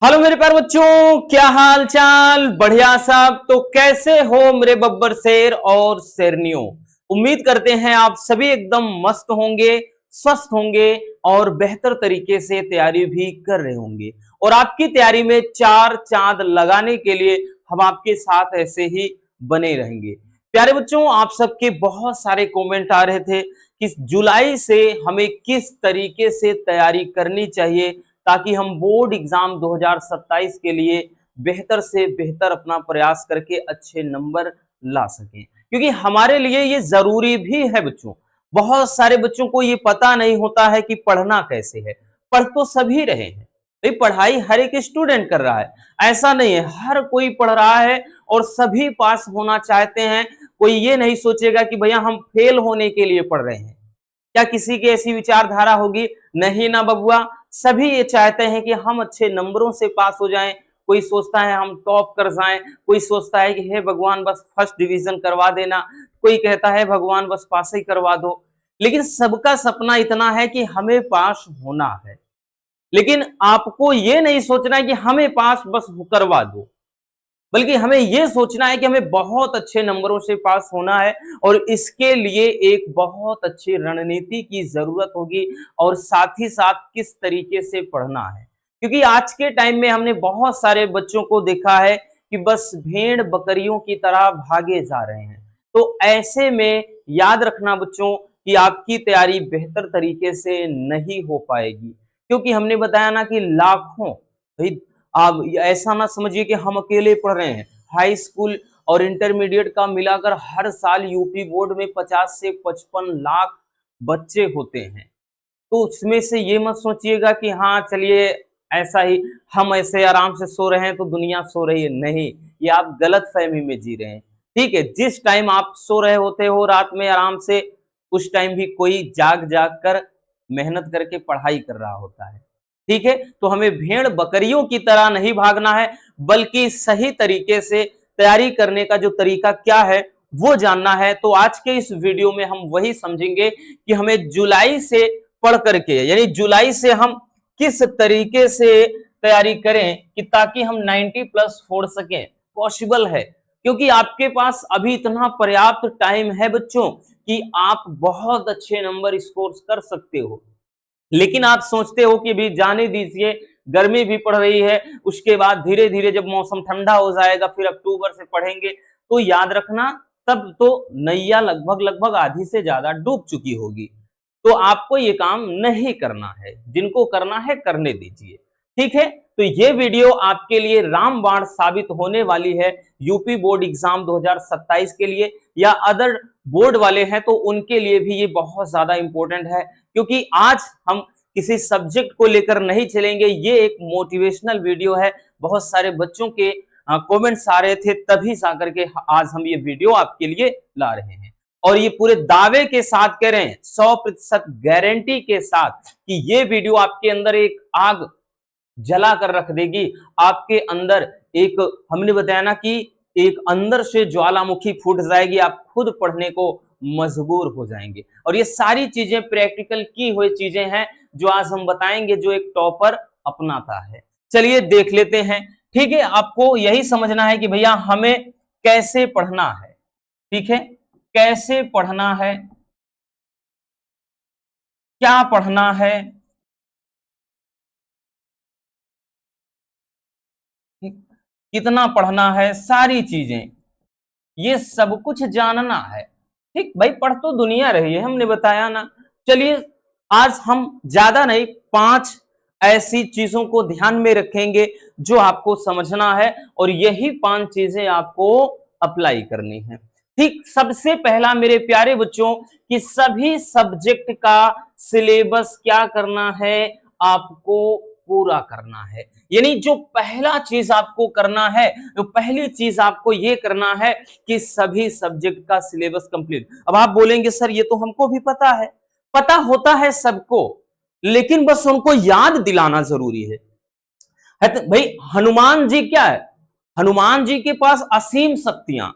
Hello मेरे प्यारे बच्चों, क्या हाल चाल। बढ़िया साहब। तो कैसे हो मेरे बब्बर शेर और शेरनियों। उम्मीद करते हैं आप सभी एकदम मस्त होंगे, स्वस्थ होंगे और बेहतर तरीके से तैयारी भी कर रहे होंगे। और आपकी तैयारी में चार चांद लगाने के लिए हम आपके साथ ऐसे ही बने रहेंगे। प्यारे बच्चों, आप सबके बहुत सारे कमेंट आ रहे थे कि जुलाई से हमें किस तरीके से तैयारी करनी चाहिए ताकि हम बोर्ड एग्जाम 2027 के लिए बेहतर से बेहतर अपना प्रयास करके अच्छे नंबर ला सकें, क्योंकि हमारे लिए ये जरूरी भी है बच्चों। बहुत सारे बच्चों को ये पता नहीं होता है कि पढ़ना कैसे है। पढ़ तो सभी रहे हैं भाई, पढ़ाई हर एक स्टूडेंट कर रहा है, ऐसा नहीं है। हर कोई पढ़ रहा है और सभी पास होना चाहते हैं। कोई ये नहीं सोचेगा कि भैया हम फेल होने के लिए पढ़ रहे हैं। क्या किसी की ऐसी विचारधारा होगी? नहीं ना बबुआ। सभी ये चाहते हैं कि हम अच्छे नंबरों से पास हो जाएं। कोई सोचता है हम टॉप कर जाएं, कोई सोचता है कि हे भगवान बस फर्स्ट डिवीजन करवा देना, कोई कहता है भगवान बस पास ही करवा दो। लेकिन सबका सपना इतना है कि हमें पास होना है। लेकिन आपको ये नहीं सोचना है कि हमें पास बस करवा दो, बल्कि हमें यह सोचना है कि हमें बहुत अच्छे नंबरों से पास होना है। और इसके लिए एक बहुत अच्छी रणनीति की जरूरत होगी और साथ ही साथ किस तरीके से पढ़ना है। क्योंकि आज के टाइम में हमने बहुत सारे बच्चों को देखा है कि बस भेड़ बकरियों की तरह भागे जा रहे हैं। तो ऐसे में याद रखना बच्चों कि आपकी तैयारी बेहतर तरीके से नहीं हो पाएगी, क्योंकि हमने बताया ना कि लाखों, भाई आप ऐसा ना समझिए कि हम अकेले पढ़ रहे हैं। हाई स्कूल और इंटरमीडिएट का मिलाकर हर साल यूपी बोर्ड में 50 से 55 लाख बच्चे होते हैं। तो उसमें से ये मत सोचिएगा कि हाँ चलिए ऐसा ही, हम ऐसे आराम से सो रहे हैं तो दुनिया सो रही है। नहीं, ये आप गलत फहमी में जी रहे हैं। ठीक है, जिस टाइम आप सो रहे होते हो रात में आराम से, उस टाइम भी कोई जाग जाग कर मेहनत करके पढ़ाई कर रहा होता है। ठीक है, तो हमें भेड़ बकरियों की तरह नहीं भागना है, बल्कि सही तरीके से तैयारी करने का जो तरीका क्या है वो जानना है। तो आज के इस वीडियो में हम वही समझेंगे कि हमें जुलाई से पढ़ करके, यानी जुलाई से हम किस तरीके से तैयारी करें कि ताकि हम 90 प्लस फोड़ सकें। पॉसिबल है, क्योंकि आपके पास अभी इतना पर्याप्त टाइम है बच्चों कि आप बहुत अच्छे नंबर स्कोर कर सकते हो। लेकिन आप सोचते हो कि भी जाने दीजिए, गर्मी भी पड़ रही है, उसके बाद धीरे धीरे जब मौसम ठंडा हो जाएगा फिर अक्टूबर से पढ़ेंगे। तो याद रखना, तब तो नैया लगभग लगभग आधी से ज्यादा डूब चुकी होगी। तो आपको ये काम नहीं करना है, जिनको करना है करने दीजिए। ठीक है, तो ये वीडियो आपके लिए रामबाण साबित होने वाली है। यूपी बोर्ड एग्जाम 2027 के लिए या अदर बोर्ड वाले हैं तो उनके लिए भी ये बहुत ज्यादा इंपॉर्टेंट है, क्योंकि आज हम किसी सब्जेक्ट को लेकर नहीं चलेंगे। ये एक मोटिवेशनल वीडियो है। बहुत सारे बच्चों के कमेंट्स आ रहे थे, तभी जाकर के आज हम ये वीडियो आपके लिए ला रहे हैं। और ये पूरे दावे के साथ कह रहे हैं, 100% गारंटी के साथ, कि ये वीडियो आपके अंदर एक आग जला कर रख देगी। आपके अंदर एक, हमने बताया ना कि एक अंदर से ज्वालामुखी फूट जाएगी, आप खुद पढ़ने को मजबूर हो जाएंगे। और ये सारी चीजें प्रैक्टिकल की हुई चीजें हैं जो आज हम बताएंगे, जो एक टॉपर अपनाता है। चलिए देख लेते हैं। ठीक है, आपको यही समझना है कि भैया हमें कैसे पढ़ना है। ठीक है, कैसे पढ़ना है, क्या पढ़ना है, कितना पढ़ना है, सारी चीजें, ये सब कुछ जानना है। ठीक भाई, पढ़ तो दुनिया रही है, हमने बताया ना। चलिए आज हम ज्यादा नहीं, 5 ऐसी चीजों को ध्यान में रखेंगे जो आपको समझना है, और यही 5 चीजें आपको अप्लाई करनी है। ठीक, सबसे पहला मेरे प्यारे बच्चों कि सभी सब्जेक्ट का सिलेबस क्या करना है, आपको पूरा करना है। यानी जो पहला चीज आपको करना है, तो पहली चीज आपको यह करना है कि सभी सब्जेक्ट का सिलेबस कंप्लीट। अब आप बोलेंगे सर ये तो हमको भी पता है, पता होता है सबको, लेकिन बस उनको याद दिलाना जरूरी है तो भाई हनुमान जी क्या है, हनुमान जी के पास असीम शक्तियां।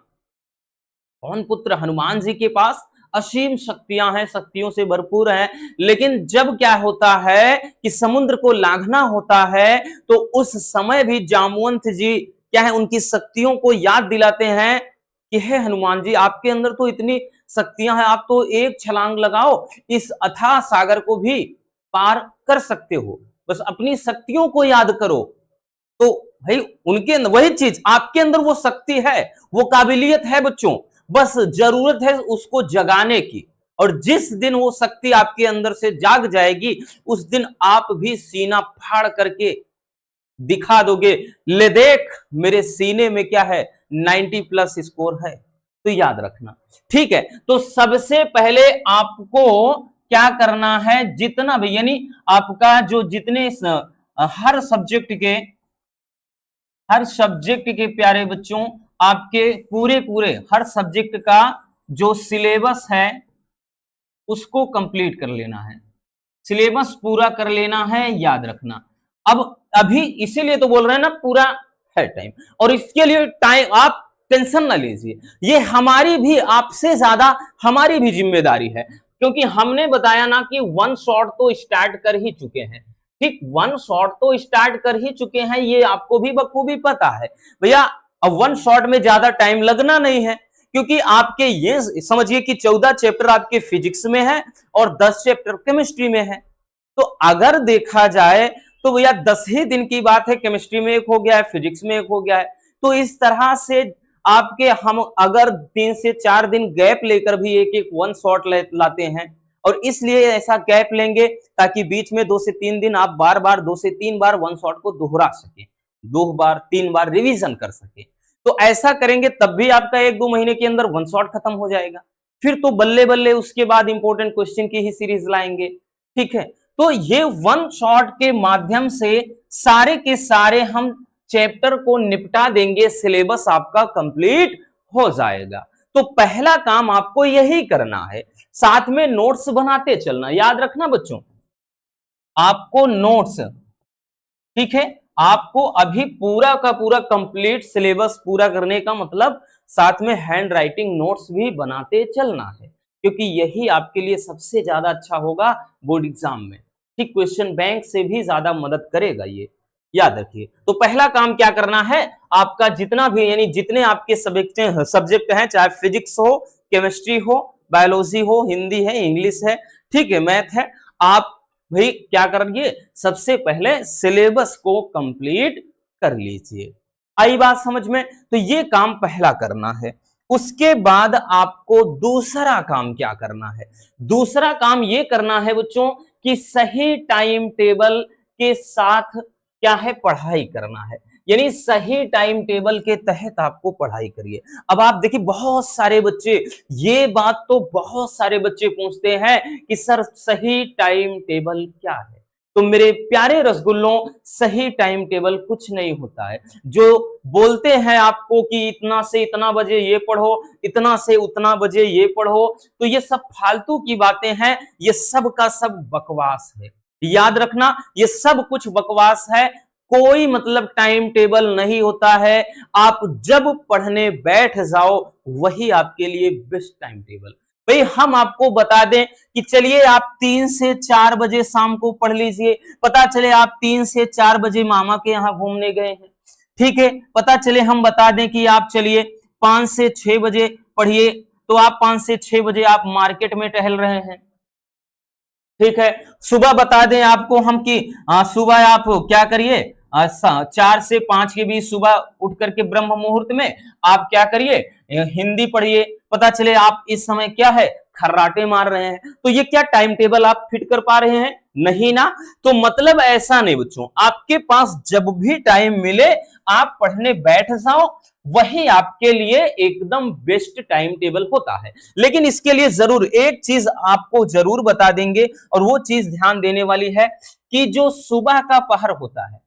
कौन पुत्र हनुमान जी के पास असीम शक्तियां हैं, शक्तियों से भरपूर है। लेकिन जब क्या होता है कि समुद्र को लांघना होता है तो उस समय भी जामवंत जी क्या है, उनकी शक्तियों को याद दिलाते हैं कि हे हनुमान जी, आपके अंदर तो इतनी शक्तियां हैं, आप तो एक छलांग लगाओ, इस अथाह सागर को भी पार कर सकते हो, बस अपनी शक्तियों को याद करो। तो भाई उनके अंदर वही चीज, आपके अंदर वो शक्ति है, वो काबिलियत है बच्चों, बस जरूरत है उसको जगाने की। और जिस दिन वो शक्ति आपके अंदर से जाग जाएगी, उस दिन आप भी सीना फाड़ करके दिखा दोगे, ले देख मेरे सीने में क्या है, 90 प्लस स्कोर है। तो याद रखना, ठीक है। तो सबसे पहले आपको क्या करना है, जितना भी यानी आपका जो जितने हर सब्जेक्ट के प्यारे बच्चों, आपके पूरे पूरे हर सब्जेक्ट का जो सिलेबस है उसको कंप्लीट कर लेना है, सिलेबस पूरा कर लेना है, याद रखना। अब अभी इसीलिए तो बोल रहे हैं ना, पूरा है टाइम, और इसके लिए टाइम आप टेंशन ना लीजिए, ये हमारी भी आपसे ज्यादा हमारी भी जिम्मेदारी है, क्योंकि हमने बताया ना कि वन शॉट तो स्टार्ट कर ही चुके हैं। ठीक, वन शॉट तो स्टार्ट कर ही चुके हैं, ये आपको भी बखूबी पता है भैया। अब वन शॉट में ज्यादा टाइम लगना नहीं है, क्योंकि आपके ये समझिए कि 14 चैप्टर आपके फिजिक्स में है और 10 चैप्टर केमिस्ट्री में है। तो अगर देखा जाए तो भैया 10 ही दिन की बात है, केमिस्ट्री में एक हो गया है, फिजिक्स में एक हो गया है। तो इस तरह से आपके हम अगर 3 से 4 दिन गैप लेकर भी एक एक वन शॉट लाते हैं, और इसलिए ऐसा गैप लेंगे ताकि बीच में 2 से 3 दिन आप बार बार 2 से 3 बार वन शॉट को दोहरा सके, 2 बार 3 बार रिवीजन कर सके। तो ऐसा करेंगे तब भी आपका 1-2 महीने के अंदर वन शॉट खत्म हो जाएगा। फिर तो बल्ले बल्ले उसके बाद इंपॉर्टेंट क्वेश्चन की ही सीरीज लाएंगे। ठीक है, तो ये वन शॉट के माध्यम से सारे के सारे हम चैप्टर को निपटा देंगे, सिलेबस आपका कंप्लीट हो जाएगा। तो पहला काम आपको यही करना है, साथ में नोट्स बनाते चलना। याद रखना बच्चों, आपको नोट्स, ठीक है, आपको अभी पूरा का पूरा कंप्लीट सिलेबस पूरा करने का मतलब साथ में हैंड राइटिंग नोट्स भी बनाते चलना है, क्योंकि यही आपके लिए सबसे ज्यादा अच्छा होगा बोर्ड एग्जाम में। ठीक, क्वेश्चन बैंक से भी ज्यादा मदद करेगा ये, याद रखिए। तो पहला काम क्या करना है, आपका जितना भी यानी जितने आपके सब्जेक्ट हैं, चाहे फिजिक्स हो, केमिस्ट्री हो, बायोलॉजी हो, हिंदी है, इंग्लिश है, ठीक है, मैथ है, आप भाई क्या करिए, सबसे पहले सिलेबस को कंप्लीट कर लीजिए। आई बात समझ में? तो ये काम पहला करना है। उसके बाद आपको दूसरा काम क्या करना है, दूसरा काम ये करना है बच्चों कि सही टाइम टेबल के साथ क्या है, पढ़ाई करना है। यानी सही टाइम टेबल के तहत आपको पढ़ाई करिए। अब आप देखिए बहुत सारे बच्चे, ये बात तो बहुत सारे बच्चे पूछते हैं कि सर सही टाइम टेबल क्या है। तो मेरे प्यारे रसगुल्लों, सही टाइम टेबल कुछ नहीं होता है। जो बोलते हैं आपको कि इतना से इतना बजे ये पढ़ो, इतना से उतना बजे ये पढ़ो, तो ये सब फालतू की बातें हैं, ये सब का सब बकवास है। याद रखना, ये सब कुछ बकवास है, कोई मतलब टाइम टेबल नहीं होता है। आप जब पढ़ने बैठ जाओ वही आपके लिए बेस्ट टाइम टेबल। भाई हम आपको बता दें कि चलिए आप 3 से 4 बजे शाम को पढ़ लीजिए, पता चले आप 3 से 4 बजे मामा के यहाँ घूमने गए हैं, ठीक है, पता चले हम बता दें कि आप चलिए 5 से 6 बजे पढ़िए, तो आप 5 से 6 बजे आप मार्केट में टहल रहे हैं, ठीक है। सुबह बता दें आपको हम कि सुबह आप क्या करिए, 4 से 5 के बीच सुबह उठ करके ब्रह्म मुहूर्त में आप क्या करिए, हिंदी पढ़िए, पता चले आप इस समय क्या है, खर्राटे मार रहे हैं। तो ये क्या टाइम टेबल आप फिट कर पा रहे हैं? नहीं ना। तो मतलब ऐसा नहीं बच्चों, आपके पास जब भी टाइम मिले आप पढ़ने बैठ जाओ, वही आपके लिए एकदम बेस्ट टाइम टेबल होता है। लेकिन इसके लिए जरूर एक चीज आपको जरूर बता देंगे, और वो चीज ध्यान देने वाली है कि जो सुबह का पहर होता है,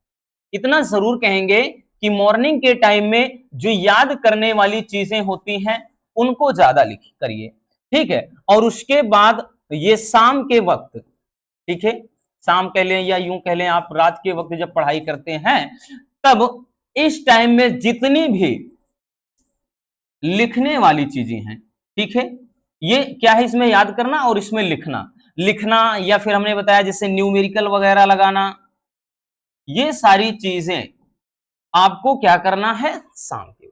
इतना जरूर कहेंगे कि मॉर्निंग के टाइम में जो याद करने वाली चीजें होती हैं उनको ज्यादा लिख करिए, ठीक है। और उसके बाद ये शाम के वक्त, ठीक है, शाम कह लें या यूं कह लें आप रात के वक्त जब पढ़ाई करते हैं, तब इस टाइम में जितनी भी लिखने वाली चीजें हैं, ठीक है, ये क्या है, इसमें याद करना और इसमें लिखना, लिखना या फिर हमने बताया जैसे न्यूमेरिकल वगैरह लगाना, ये सारी चीजें आपको क्या करना है शाम के।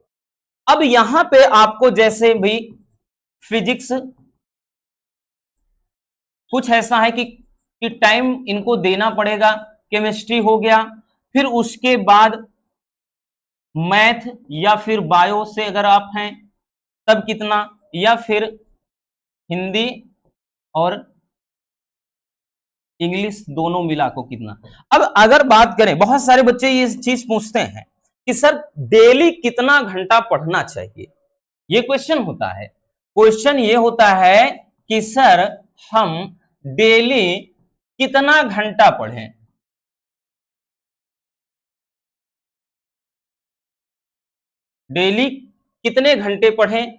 अब यहां पे आपको जैसे भी फिजिक्स कुछ ऐसा है कि टाइम इनको देना पड़ेगा, केमिस्ट्री हो गया, फिर उसके बाद मैथ या फिर बायो से अगर आप हैं तब कितना, या फिर हिंदी और इंग्लिश दोनों मिला को कितना। अब अगर बात करें, बहुत सारे बच्चे ये चीज पूछते हैं कि सर डेली कितना घंटा पढ़ना चाहिए, ये क्वेश्चन होता है। क्वेश्चन ये होता है कि सर हम डेली कितना घंटा पढ़ें, डेली कितने घंटे पढ़ें,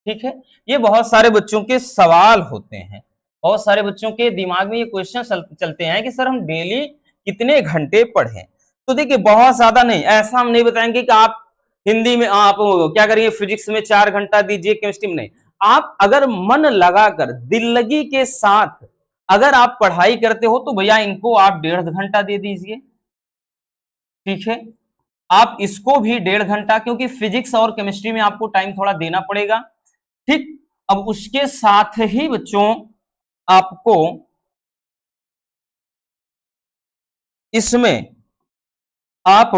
ठीक है। ये बहुत सारे बच्चों के सवाल होते हैं, बहुत सारे बच्चों के दिमाग में ये क्वेश्चन चलते हैं कि सर हम डेली कितने घंटे पढ़ें। तो देखिए बहुत ज्यादा नहीं, ऐसा हम नहीं बताएंगे कि आप हिंदी में आप क्या करिए, फिजिक्स में 4 घंटा दीजिए, केमिस्ट्री में नहीं। आप अगर मन लगाकर दिल लगी के साथ अगर आप पढ़ाई करते हो तो भैया इनको आप 1.5 घंटा दे दीजिए, ठीक है। आप इसको भी 1.5 घंटा, क्योंकि फिजिक्स और केमिस्ट्री में आपको टाइम थोड़ा देना पड़ेगा, ठीक। अब उसके साथ ही बच्चों आपको इसमें आप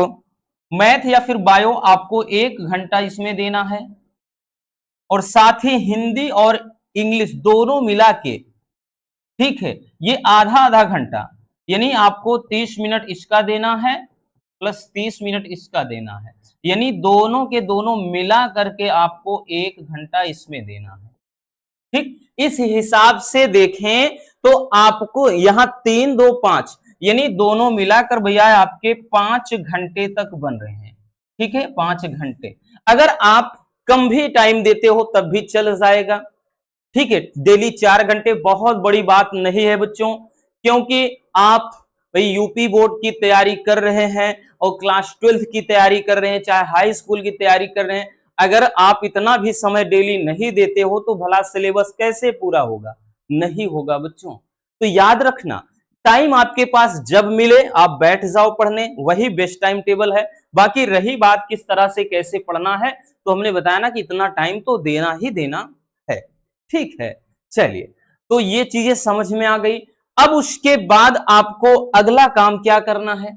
मैथ या फिर बायो आपको 1 घंटा इसमें देना है, और साथ ही हिंदी और इंग्लिश दोनों मिला के, ठीक है, ये आधा आधा घंटा, यानी आपको 30 मिनट इसका देना है प्लस 30 मिनट इसका देना है, यानी दोनों के दोनों मिला करके आपको 1 घंटा इसमें देना है, ठीक। इस हिसाब से देखें तो आपको यहां 3 2 5 यानी दोनों मिलाकर भैया आपके 5 घंटे तक बन रहे हैं, ठीक है, 5 घंटे। अगर आप कम भी टाइम देते हो तब भी चल जाएगा, ठीक है। डेली 4 घंटे बहुत बड़ी बात नहीं है बच्चों, क्योंकि आप भाई यूपी बोर्ड की तैयारी कर रहे हैं और क्लास 12 की तैयारी कर रहे हैं, चाहे हाई स्कूल की तैयारी कर रहे हैं, अगर आप इतना भी समय डेली नहीं देते हो तो भला सिलेबस कैसे पूरा होगा, नहीं होगा बच्चों। तो याद रखना, टाइम आपके पास जब मिले आप बैठ जाओ पढ़ने, वही बेस्ट टाइम टेबल है। बाकी रही बात किस तरह से कैसे पढ़ना है, तो हमने बताया ना कि इतना टाइम तो देना ही देना है, ठीक है। चलिए, तो ये चीजें समझ में आ गई। अब उसके बाद आपको अगला काम क्या करना है,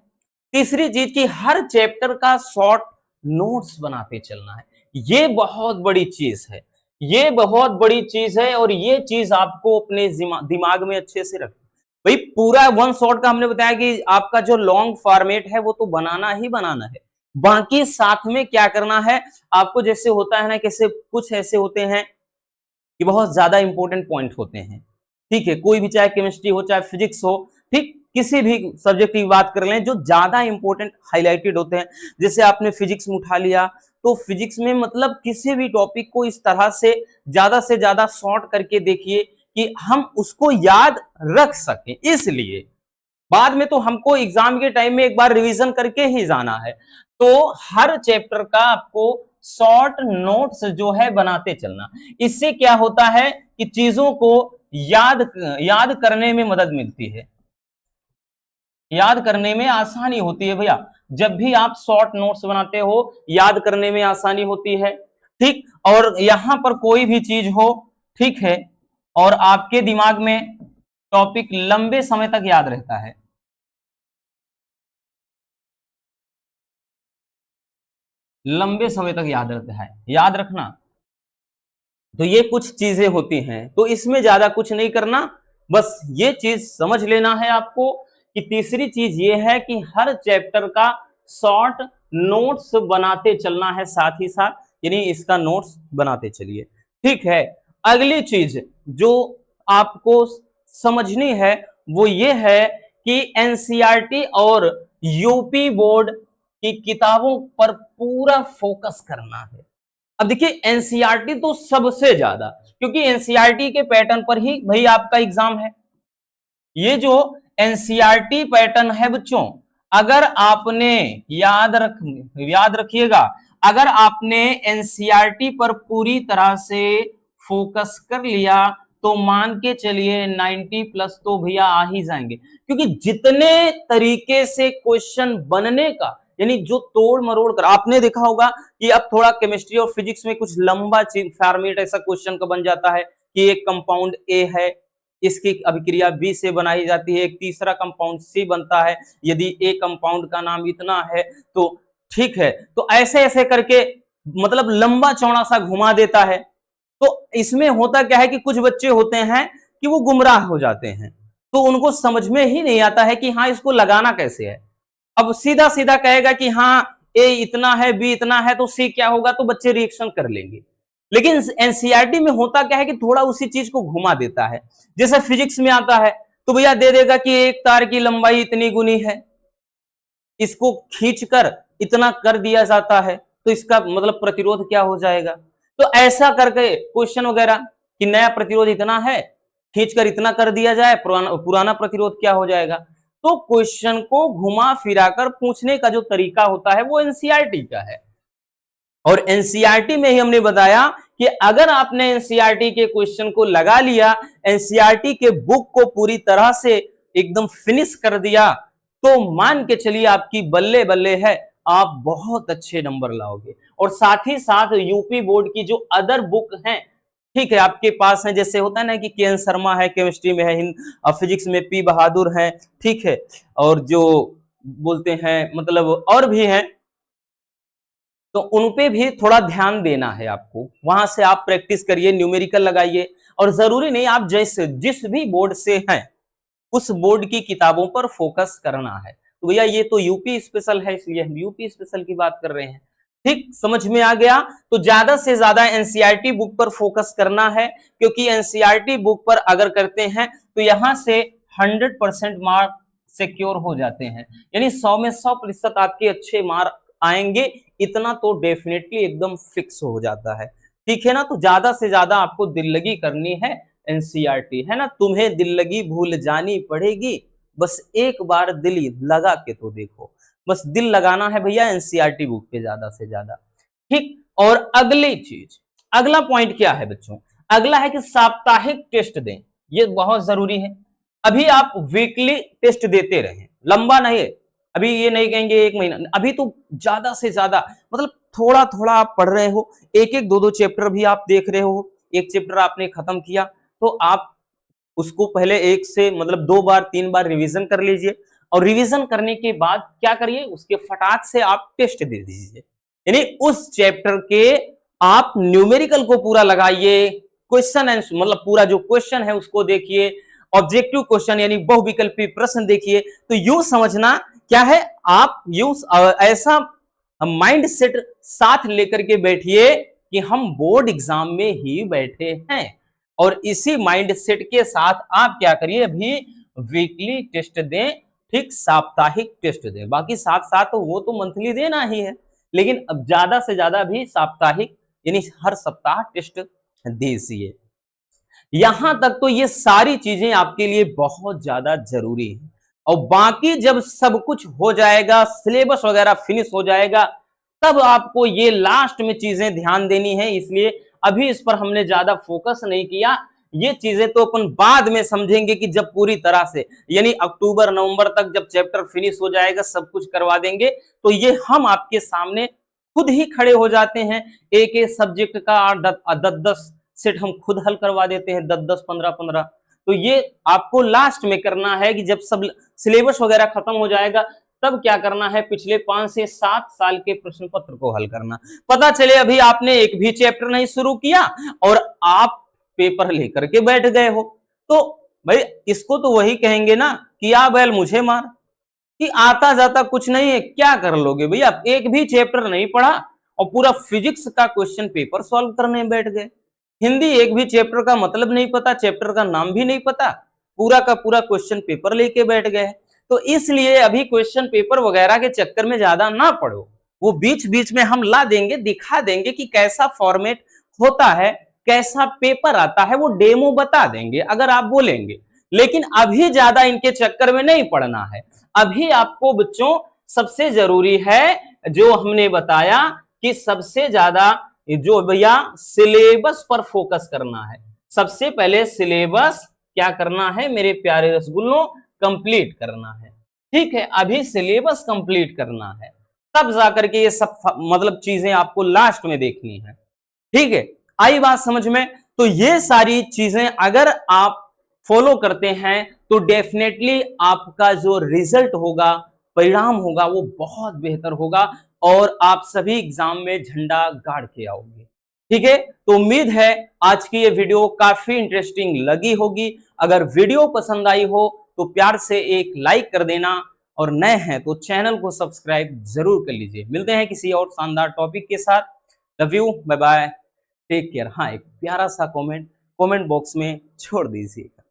तीसरी चीज की हर चैप्टर का शॉर्ट नोट्स बनाते चलना है। ये बहुत बड़ी चीज है, ये बहुत बड़ी चीज है, और ये चीज आपको अपने दिमाग में अच्छे से रखना। भाई पूरा वन शॉट का हमने बताया कि आपका जो लॉन्ग फॉर्मेट है वो तो बनाना ही बनाना है, बाकी साथ में क्या करना है आपको, जैसे होता है ना, कैसे कुछ ऐसे होते हैं कि बहुत ज्यादा इंपॉर्टेंट पॉइंट होते हैं, ठीक है, कोई भी चाहे केमिस्ट्री हो चाहे फिजिक्स हो, ठीक, किसी भी सब्जेक्ट की बात कर लें जो ज्यादा इंपॉर्टेंट हाईलाइटेड होते हैं। जैसे आपने फिजिक्स में उठा लिया तो फिजिक्स में मतलब किसी भी टॉपिक को इस तरह से ज्यादा शॉर्ट करके देखिए कि हम उसको याद रख सकें, इसलिए बाद में तो हमको एग्जाम के टाइम में एक बार रिवीजन करके ही जाना है। तो हर चैप्टर का आपको शॉर्ट नोट्स जो है बनाते चलना, इससे क्या होता है कि चीजों को याद करने में मदद मिलती है, याद करने में आसानी होती है भैया। जब भी आप शॉर्ट नोट्स बनाते हो याद करने में आसानी होती है, ठीक। और यहां पर कोई भी चीज हो, ठीक है, और आपके दिमाग में टॉपिक लंबे समय तक याद रहता है, लंबे समय तक याद रहता है, याद रखना। तो ये कुछ चीजें होती हैं, तो इसमें ज्यादा कुछ नहीं करना, बस ये चीज समझ लेना है आपको कि तीसरी चीज ये है कि हर चैप्टर का शॉर्ट नोट्स बनाते चलना है, साथ ही साथ यानी इसका नोट्स बनाते चलिए, ठीक है। अगली चीज जो आपको समझनी है वो ये है कि एनसीईआरटी और यूपी बोर्ड की किताबों पर पूरा फोकस करना है। अब देखिए एनसीईआरटी तो सबसे ज्यादा, क्योंकि एनसीईआरटी के पैटर्न पर ही भाई आपका एग्जाम है। ये जो एनसीईआरटी पैटर्न है बच्चों, अगर आपने याद रखिएगा, अगर आपने एनसीईआरटी पर पूरी तरह से फोकस कर लिया तो मान के चलिए 90 प्लस तो भैया आ ही जाएंगे, क्योंकि जितने तरीके से क्वेश्चन बनने का, यानी जो तोड़ मरोड़ कर आपने देखा होगा कि अब थोड़ा केमिस्ट्री और फिजिक्स में कुछ लंबा फॉर्मेट ऐसा क्वेश्चन का बन जाता है कि एक कंपाउंड ए है, इसकी अभिक्रिया बी से बनाई जाती है, एक तीसरा कंपाउंड सी बनता है, यदि ए कंपाउंड का नाम इतना है तो ठीक है, तो ऐसे ऐसे करके मतलब लंबा चौड़ा सा घुमा देता है। तो इसमें होता क्या है कि कुछ बच्चे होते हैं कि वो गुमराह हो जाते हैं, तो उनको समझ में ही नहीं आता है कि हाँ इसको लगाना कैसे है। अब सीधा सीधा कहेगा कि हाँ ए इतना है बी इतना है तो सी क्या होगा, तो बच्चे रिएक्शन कर लेंगे। लेकिन एनसीईआरटी में होता क्या है कि थोड़ा उसी चीज को घुमा देता है। जैसे फिजिक्स में आता है तो भैया दे देगा कि एक तार की लंबाई इतनी गुनी है, इसको खींचकर इतना कर दिया जाता है, तो इसका मतलब प्रतिरोध क्या हो जाएगा। तो ऐसा करके क्वेश्चन वगैरह कि नया प्रतिरोध इतना है, खींचकर इतना कर दिया जाए, पुराना प्रतिरोध क्या हो जाएगा। तो क्वेश्चन को घुमा फिराकर पूछने का जो तरीका होता है वो एनसीईआरटी का है। और एनसीईआरटी में ही हमने बताया कि अगर आपने एनसीईआरटी के क्वेश्चन को लगा लिया, एनसीईआरटी के बुक को पूरी तरह से एकदम फिनिश कर दिया, तो मान के चलिए आपकी बल्ले बल्ले है, आप बहुत अच्छे नंबर लाओगे। और साथ ही साथ यूपी बोर्ड की जो अदर बुक हैं, ठीक है, आपके पास है, जैसे होता है ना कि के एन शर्मा है, केमिस्ट्री में है, फिजिक्स में पी बहादुर है, ठीक है, और जो बोलते हैं मतलब और भी हैं, तो उनपे भी थोड़ा ध्यान देना है आपको। वहां से आप प्रैक्टिस करिए, न्यूमेरिकल लगाइए, और जरूरी नहीं आप जैसे जिस भी बोर्ड से हैं उस बोर्ड की किताबों पर फोकस करना है। तो भैया ये तो यूपी स्पेशल है, इसलिए हम यूपी स्पेशल की बात कर रहे हैं। ठीक समझ में आ गया। तो ज्यादा से ज्यादा एनसीईआरटी बुक पर फोकस करना है, क्योंकि एनसीईआरटी बुक पर अगर करते हैं तो यहां से 100% मार्क सिक्योर हो जाते हैं, यानी 100 में 100% आपके अच्छे मार्क आएंगे, इतना तो डेफिनेटली एकदम फिक्स हो जाता है। ठीक है ना। तो ज्यादा से ज्यादा आपको दिल लगी करनी है एनसीईआरटी, है ना। तुम्हें दिल लगी भूल जानी पड़ेगी, बस एक बार दिल लगा के तो देखो। बस दिल लगाना है भैया एनसीईआरटी बुक पे ज्यादा से ज्यादा। ठीक। और अगली चीज, अगला पॉइंट क्या है बच्चों, अगला है कि साप्ताहिक टेस्ट दें, ये बहुत जरूरी है। अभी आप वीकली टेस्ट देते रहें, लंबा नहीं, अभी ये नहीं कहेंगे एक महीना, अभी तो ज्यादा से ज्यादा मतलब थोड़ा थोड़ा आप पढ़ रहे हो, एक एक दो दो चैप्टर भी आप देख रहे हो, एक चैप्टर आपने खत्म किया तो आप उसको पहले एक से मतलब 2 बार 3 बार रिवीजन कर लीजिए, और रिवीजन करने के बाद क्या करिए, उसके फटाक से आप टेस्ट दे दीजिए, यानी उस चैप्टर के आप न्यूमेरिकल को पूरा लगाइए, क्वेश्चन आंसर मतलब पूरा जो क्वेश्चन है उसको देखिए, ऑब्जेक्टिव क्वेश्चन यानी बहुविकल्पी प्रश्न देखिए। तो यूं समझना क्या है, आप यूं ऐसा माइंड सेट साथ लेकर के बैठिए कि हम बोर्ड एग्जाम में ही बैठे हैं, और इसी माइंड सेट के साथ आप क्या करिए, अभी वीकली टेस्ट दें, ठीक, साप्ताहिक टेस्ट दें, बाकी साथ साथ तो वो तो मंथली देना ही है, लेकिन अब ज्यादा से ज्यादा भी साप्ताहिक यानी हर सप्ताह टेस्ट दीजिए। यहां तक तो ये सारी चीजें आपके लिए बहुत ज्यादा जरूरी है। और बाकी जब सब कुछ हो जाएगा, सिलेबस वगैरह फिनिश हो जाएगा, तब आपको ये लास्ट में चीजें ध्यान देनी है, इसलिए अभी इस पर हमने ज्यादा फोकस नहीं किया। ये चीजें तो अपन बाद में समझेंगे कि जब पूरी तरह से यानी अक्टूबर नवंबर तक जब चैप्टर फिनिश हो जाएगा, सब कुछ करवा देंगे, तो ये हम आपके सामने खुद ही खड़े हो जाते हैं, एक एक सब्जेक्ट का 10-10 सेट हम खुद हल करवा देते हैं, 10-10 15-15। तो ये आपको लास्ट में करना है कि जब सब सिलेबस वगैरह खत्म हो जाएगा, तब क्या करना है, पिछले 5 से 7 साल के प्रश्न पत्र को हल करना। पता चले अभी आपने एक भी चैप्टर नहीं शुरू किया और आप पेपर लेकर के बैठ गए हो, तो भाई इसको तो वही कहेंगे ना कि आ बैल मुझे मार, कि आता जाता कुछ नहीं है, क्या कर लोगे भैया, एक भी चैप्टर नहीं पढ़ा और पूरा फिजिक्स का क्वेश्चन पेपर सॉल्व करने बैठ गए। हिंदी एक भी चैप्टर का मतलब नहीं पता, चैप्टर का नाम भी नहीं पता, पूरा का पूरा क्वेश्चन पेपर लेके बैठ गए। तो इसलिए अभी क्वेश्चन पेपर वगैरह के चक्कर में ज्यादा ना पढ़ो, वो बीच बीच में हम ला देंगे, दिखा देंगे कि कैसा फॉर्मेट होता है, कैसा पेपर आता है, वो डेमो बता देंगे अगर आप बोलेंगे। लेकिन अभी ज्यादा इनके चक्कर में नहीं पड़ना है। अभी आपको बच्चों सबसे जरूरी है जो हमने बताया कि सबसे ज्यादा ये जो भैया सिलेबस पर फोकस करना है, सबसे पहले सिलेबस क्या करना है मेरे प्यारे रसगुल्लों, कंप्लीट करना है। ठीक है, अभी सिलेबस कंप्लीट करना है, तब जाकर के ये सब मतलब चीजें आपको लास्ट में देखनी है। ठीक है, आई बात समझ में? तो ये सारी चीजें अगर आप फॉलो करते हैं तो डेफिनेटली आपका जो रिजल्ट होगा, परिणाम होगा, वो बहुत बेहतर होगा और आप सभी एग्जाम में झंडा गाड़ के आओगे। ठीक है, तो उम्मीद है आज की ये वीडियो काफी इंटरेस्टिंग लगी होगी। अगर वीडियो पसंद आई हो तो प्यार से एक लाइक कर देना और नए हैं तो चैनल को सब्सक्राइब जरूर कर लीजिए। मिलते हैं किसी और शानदार टॉपिक के साथ। Love you, bye bye, take care. हाँ, एक प्यारा सा कमेंट बॉक्स में छोड़ दीजिएगा।